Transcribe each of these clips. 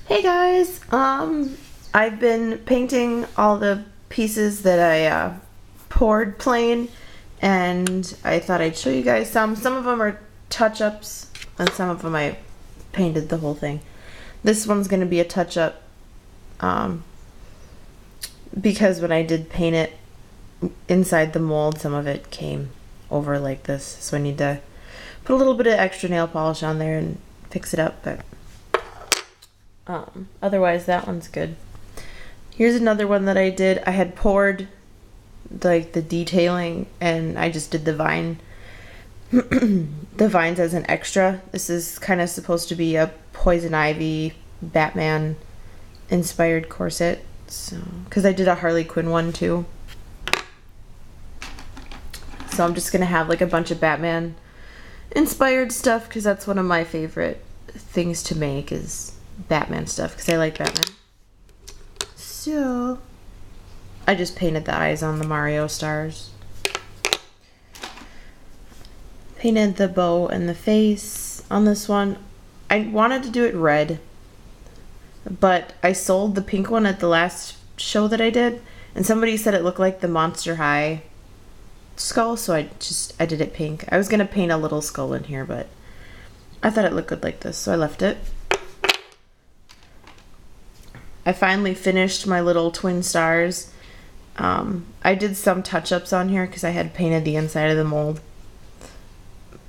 Hey guys, I've been painting all the pieces that I poured plain, and I thought I'd show you guys some. Some of them are touch-ups, and some of them I painted the whole thing. This one's going to be a touch-up, because when I did paint it inside the mold, some of it came over like this, so I need to put a little bit of extra nail polish on there and fix it up, but otherwise that one's good. Here's another one that I did. I had poured like the detailing and I just did the vine the vines as an extra. This is kind of supposed to be a Poison Ivy Batman inspired corset, so because I did a Harley Quinn one too, so I'm just gonna have like a bunch of Batman inspired stuff because that's one of my favorite things to make is Batman stuff because I like Batman. So I just painted the eyes on the Mario stars. Painted the bow and the face on this one. I wanted to do it red, but I sold the pink one at the last show that I did, and somebody said it looked like the Monster High skull, so I did it pink. I was gonna paint a little skull in here, but I thought it looked good like this, so I left it. I finally finished my little twin stars. I did some touch-ups on here because I had painted the inside of the mold,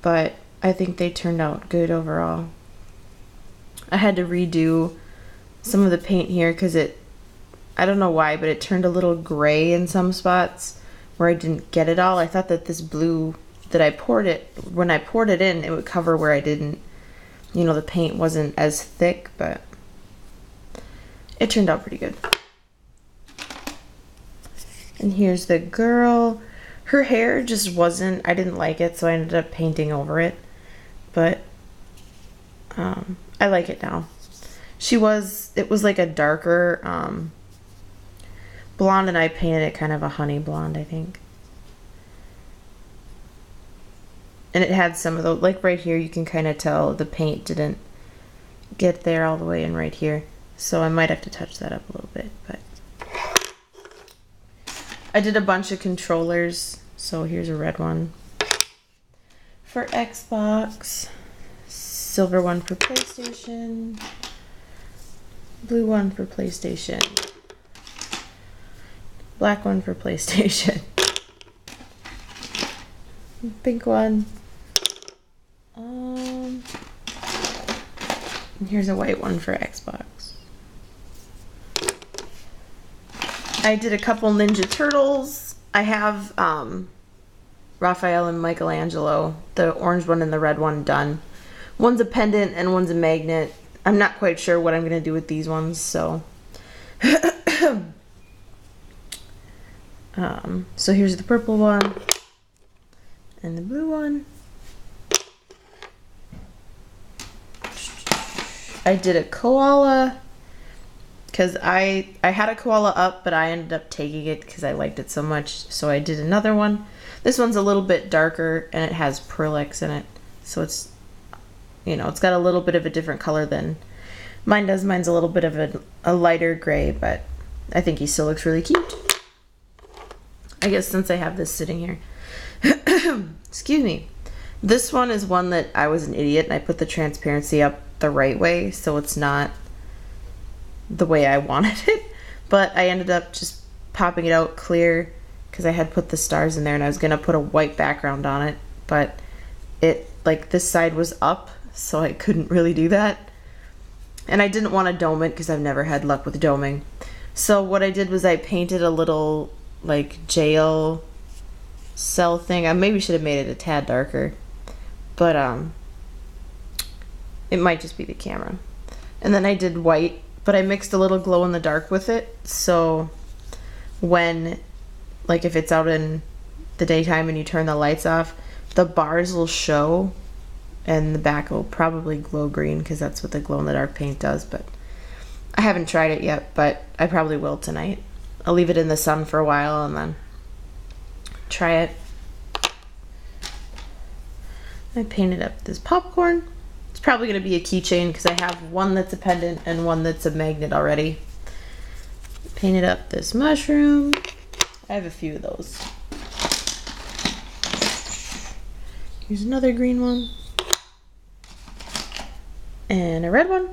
but I think they turned out good overall. I had to redo some of the paint here because I don't know why, but it turned a little gray in some spots where I didn't get it all. I thought that this blue that when I poured it in, it would cover where I didn't, the paint wasn't as thick, but it turned out pretty good. And here's the girl. Her hair just wasn't, I didn't like it, so I ended up painting over it. But I like it now. It was like a darker blonde, and I painted it kind of a honey blonde, I think. And it had some of the, like right here, you can kind of tell the paint didn't get there all the way in right here. So I might have to touch that up a little bit, but I did a bunch of controllers. So here's a red one for Xbox, silver one for PlayStation, blue one for PlayStation, black one for PlayStation, pink one, and here's a white one for Xbox. I did a couple Ninja Turtles. I have Raphael and Michelangelo, the orange one and the red one done. One's a pendant and one's a magnet. I'm not quite sure what I'm going to do with these ones, so. So here's the purple one and the blue one. I did a koala because I had a koala up, but I ended up taking it because I liked it so much, so I did another one. This one's a little bit darker and it has Perlex in it, so it's it's got a little bit of a different color than mine does. Mine's a little bit of a lighter gray, but I think he still looks really cute. I guess since I have this sitting here. Excuse me. This one is one that I was an idiot and I put the transparency up the right way, so it's not the way I wanted it, but I ended up just popping it out clear because I had put the stars in there and I was gonna put a white background on it, but this side was up, so I couldn't really do that, and I didn't want to dome it because I've never had luck with doming. So what I did was I painted a little like jail cell thing. I maybe should have made it a tad darker, but it might just be the camera. And then I did white, but I mixed a little glow in the dark with it, so when, like, if it's out in the daytime and you turn the lights off, the bars will show and the back will probably glow green because that's what the glow in the dark paint does. But I haven't tried it yet, but I probably will tonight. I'll leave it in the sun for a while and then try it. I painted up this popcorn. It's probably going to be a keychain because I have one that's a pendant and one that's a magnet already. Painted up this mushroom. I have a few of those. Here's another green one. And a red one.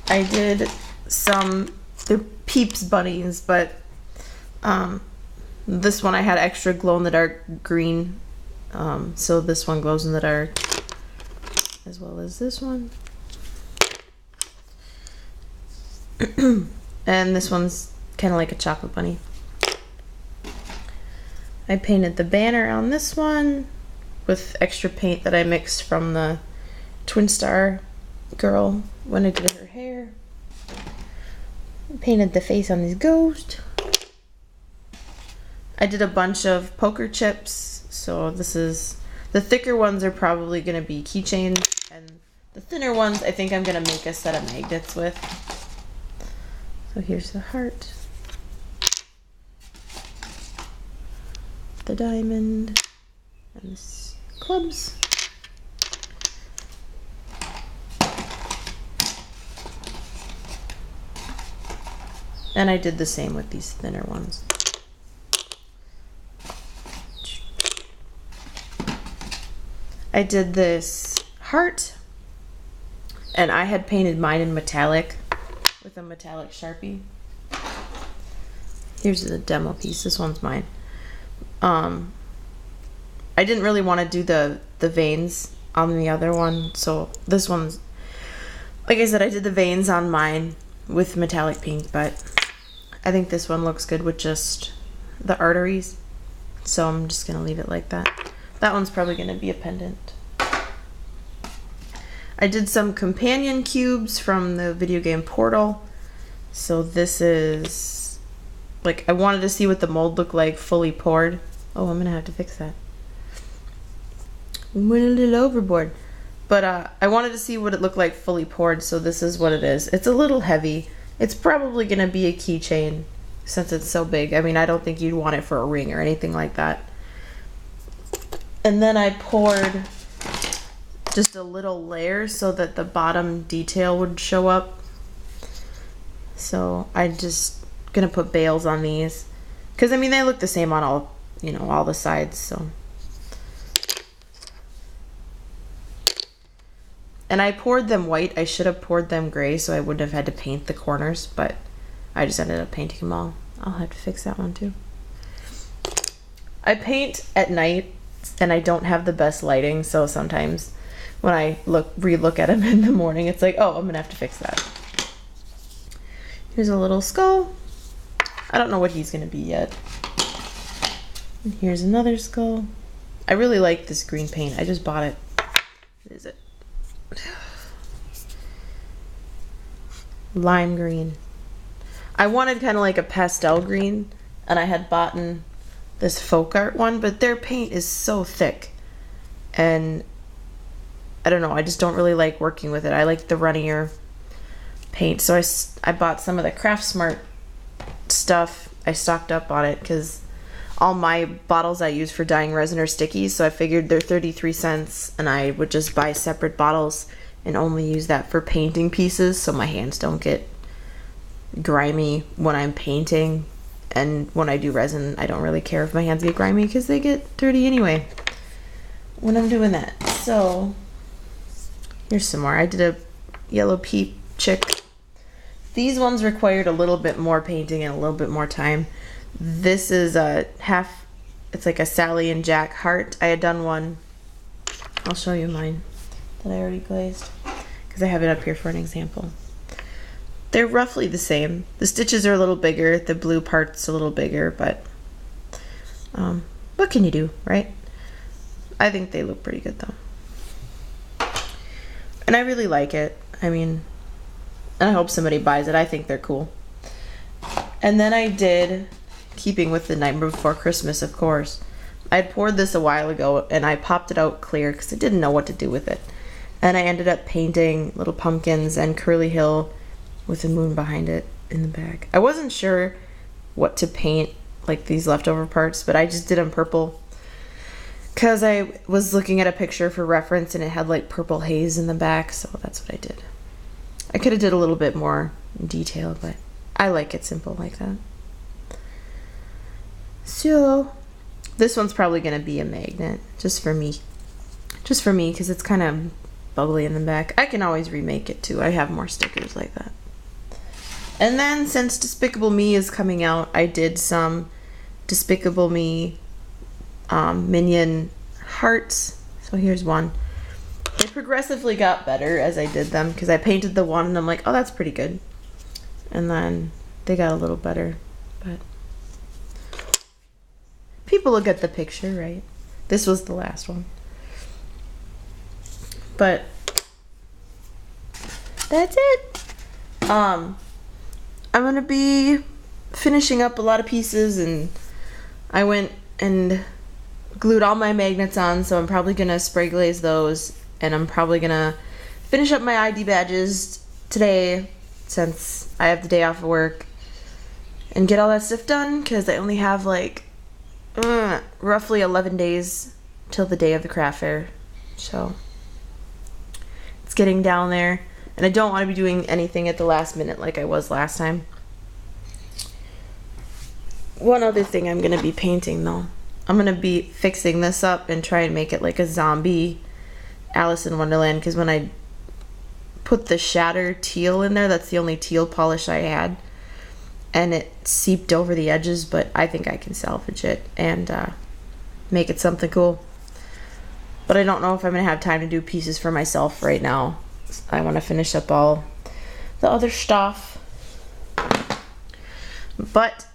I did some, they're Peeps bunnies, but this one I had extra glow-in-the-dark green. So this one glows in the dark, as well as this one. And this one's kind of like a chocolate bunny. I painted the banner on this one with extra paint that I mixed from the Twin Star girl when I did her hair. Painted the face on this ghost. I did a bunch of poker chips, so this is, the thicker ones are probably going to be keychains, and the thinner ones I think I'm going to make a set of magnets with. So here's the heart, the diamond, and this clubs. And I did the same with these thinner ones. I did this heart, and I had painted mine in metallic with a metallic Sharpie. Here's the demo piece. This one's mine. I didn't really want to do the veins on the other one, so this one's, like I said, I did the veins on mine with metallic pink, but I think this one looks good with just the arteries, so I'm just gonna leave it like that. That one's probably gonna be a pendant. I did some companion cubes from the video game Portal. So this is, like, I wanted to see what the mold looked like fully poured. Oh, I'm gonna have to fix that. We went a little overboard. But I wanted to see what it looked like fully poured, so this is what it is. It's a little heavy. It's probably gonna be a keychain since it's so big. I mean, I don't think you'd want it for a ring or anything like that. And then I poured just a little layer so that the bottom detail would show up. So I just gonna put bails on these, because I mean they look the same on all, you know, all the sides. So, and I poured them white. I should have poured them gray so I wouldn't have had to paint the corners, but I just ended up painting them all. I'll have to fix that one too. I paint at night and I don't have the best lighting, so sometimes when I re-look at them in the morning, it's like, oh, I'm gonna have to fix that. Here's a little skull. I don't know what he's gonna be yet. And here's another skull. I really like this green paint. I just bought it. What is it? Lime green. I wanted kind of like a pastel green, and I had bought this folk art one, but their paint is so thick, and I don't know, I just don't really like working with it. I like the runnier paint, so I bought some of the Craft Smart stuff. I stocked up on it because all my bottles I use for dyeing resin are sticky, so I figured they're 33 cents, and I would just buy separate bottles and only use that for painting pieces so my hands don't get grimy when I'm painting. And when I do resin, I don't really care if my hands get grimy because they get dirty anyway when I'm doing that. So here's some more. I did a yellow peep chick. These ones required a little bit more painting and a little bit more time. This is a half, it's like a Sally and Jack heart. I had done one, I'll show you mine that I already glazed because I have it up here for an example. They're roughly the same. The stitches are a little bigger, the blue part's a little bigger, but what can you do, right? I think they look pretty good though. And I really like it. I mean, and I hope somebody buys it. I think they're cool. And then I did, keeping with the Night Before Christmas, of course, I had poured this a while ago and I popped it out clear because I didn't know what to do with it. And I ended up painting little pumpkins and Curly Hill with a moon behind it in the bag. I wasn't sure what to paint, like these leftover parts, but I just did them purple. Because I was looking at a picture for reference and it had like purple haze in the back, so that's what I did. I could have did a little bit more detail, but I like it simple like that. So this one's probably going to be a magnet, just for me. Just for me, because it's kind of bubbly in the back. I can always remake it too. I have more stickers like that. And then since Despicable Me is coming out, I did some Despicable Me Minion hearts. So here's one. They progressively got better as I did them, because I painted the one and I'm like, oh, that's pretty good. And then they got a little better, but people will get the picture, right? This was the last one. But that's it. I'm gonna be finishing up a lot of pieces, and I went and glued all my magnets on, so I'm probably gonna spray glaze those, and I'm probably gonna finish up my ID badges today since I have the day off of work, and get all that stuff done, because I only have like roughly 11 days till the day of the craft fair, so it's getting down there. And I don't want to be doing anything at the last minute like I was last time. One other thing I'm going to be painting though. I'm going to be fixing this up and try and make it like a zombie Alice in Wonderland, because when I put the shatter teal in there, that's the only teal polish I had, and it seeped over the edges, but I think I can salvage it and make it something cool. But I don't know if I'm going to have time to do pieces for myself right now. I want to finish up all the other stuff. But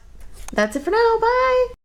that's it for now. Bye!